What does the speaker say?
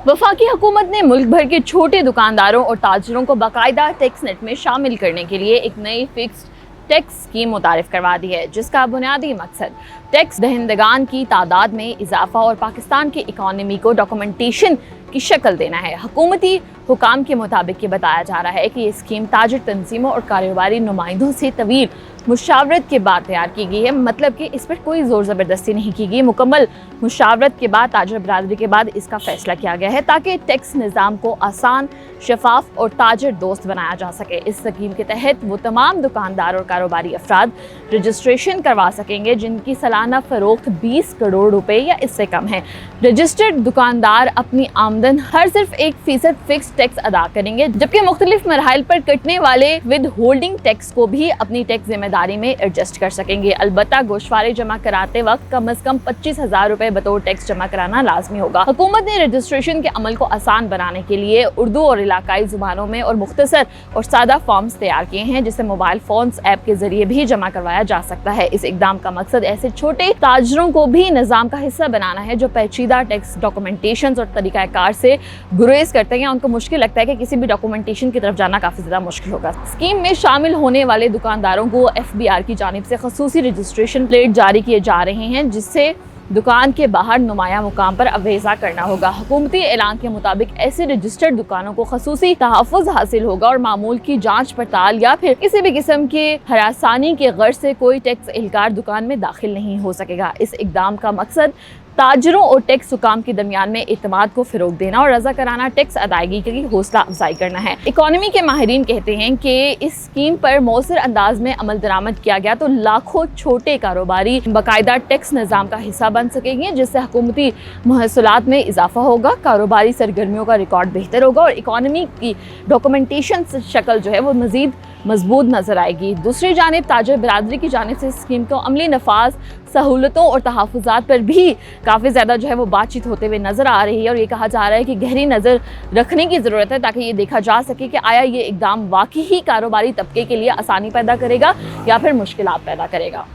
वफाकी हुकूमत ने मुल्क भर के छोटे दुकानदारों और ताजरों को बाकायदा टैक्स नेट में शामिल करने के लिए एक नई फिक्स्ड टैक्स स्कीम मुतारिफ करवा दी है, जिसका बुनियादी मकसद टैक्स दहिंदगान की तादाद में इजाफा और पाकिस्तान की इकॉनमी को डॉक्यूमेंटेशन की शक्ल देना है। हुकूमती हुकाम के मुताबिक ये बताया जा रहा है कि ये स्कीम ताजर तंजीमों और कारोबारी नुमाइंदों से तवील मुशावरत के बाद तैयार की गई है। मतलब कि इस पर कोई ज़ोर ज़बरदस्ती नहीं की गई। मुकम्मल मुशावरत के बाद ताजर बरादरी के बाद इसका फैसला किया गया है ताकि टैक्स निज़ाम को आसान, शफाफ और ताजर दोस्त बनाया जा सके। इस स्कीम के तहत वो तमाम दुकानदार और कारोबारी अफराद रजिस्ट्रेशन करवा सकेंगे जिनकी सालाना फ़रोख्त 20 करोड़ रुपए या इससे कम है। रजिस्टर्ड दुकानदार अपनी आमदन हर सिर्फ 1% फिक्स टैक्स अदा करेंगे, जबकि मुख्तलिफ मरहल पर कटने वाले विद होल्डिंग टैक्स को भी अपनी टैक्स जिम्मेदारी में एडजस्ट कर सकेंगे। अलबत्ता गोशवारे जमा कराते वक्त कम अज कम 25,000 रुपए बतौर टैक्स जमा कराना लाजमी होगा। हुकूमत ने रजिस्ट्रेशन के अमल को आसान बनाने के लिए उर्दू और इलाकाई जुबानों में और मुख्तसर और सादा फॉर्म्स तैयार किए हैं, जिसे मोबाइल फोन्स ऐप के जरिए भी जमा करवाया जा सकता है। इस इकदाम का मकसद ऐसे छोटे ताजरों को भी निज़ाम का हिस्सा बनाना है जो पेचीदा टैक्स डॉक्यूमेंटेशन और तरीक़ाकार से गुरेज करते हैं। उनको मुश्किल लगता है कि किसी भी डॉक्यूमेंटेशन की तरफ जाना काफ़ी ज़्यादा मुश्किल होगा। स्कीम में शामिल होने वाले दुकानदारों को FBR की जानिब से खसूसी रजिस्ट्रेशन प्लेट जारी किए जा रहे हैं, जिससे दुकान के बाहर नुमाया मुकाम पर अवेज़ा करना होगा। हुकूमती ऐलान के मुताबिक ऐसे रजिस्टर्ड दुकानों को खसूसी तहफ़्फ़ुज़ हासिल होगा और मामूल की जांच पड़ताल या फिर किसी भी किस्म के हरासानी के गर्ज से कोई टैक्स एहलकार दुकान में दाखिल नहीं हो सकेगा। इस इक़दाम का मकसद ताजरों और टैक्स हुकाम के दरमियान में इत्मीनान को फ़रोग़ देना और रज़ा कराना टैक्स अदायगी की हौसला अफजाई करना है। इकॉनमी के माहिरीन कहते हैं कि इस स्कीम पर मौसर अंदाज में अमल दरामद किया गया तो लाखों छोटे कारोबारी बाकायदा टैक्स निज़ाम का हिस्सा बन सकेंगे, जिससे हुकूमती महसूलात में इजाफा होगा, कारोबारी सरगर्मियों का रिकॉर्ड बेहतर होगा और इकॉनमी की डॉक्यूमेंटेशन शक्ल जो है वो मज़ीद मजबूत नजर आएगी। दूसरी जानिब ताजर बरादरी की जानिब से स्कीम को अमली नफाज, सहूलतों और तहफ़्फ़ुज़ात पर भी काफ़ी ज़्यादा जो है वो बातचीत होते हुए नज़र आ रही है और ये कहा जा रहा है कि गहरी नज़र रखने की ज़रूरत है ताकि ये देखा जा सके कि आया ये इक़दाम वाकई ही कारोबारी तबके के लिए आसानी पैदा करेगा या फिर मुश्किलात पैदा करेगा।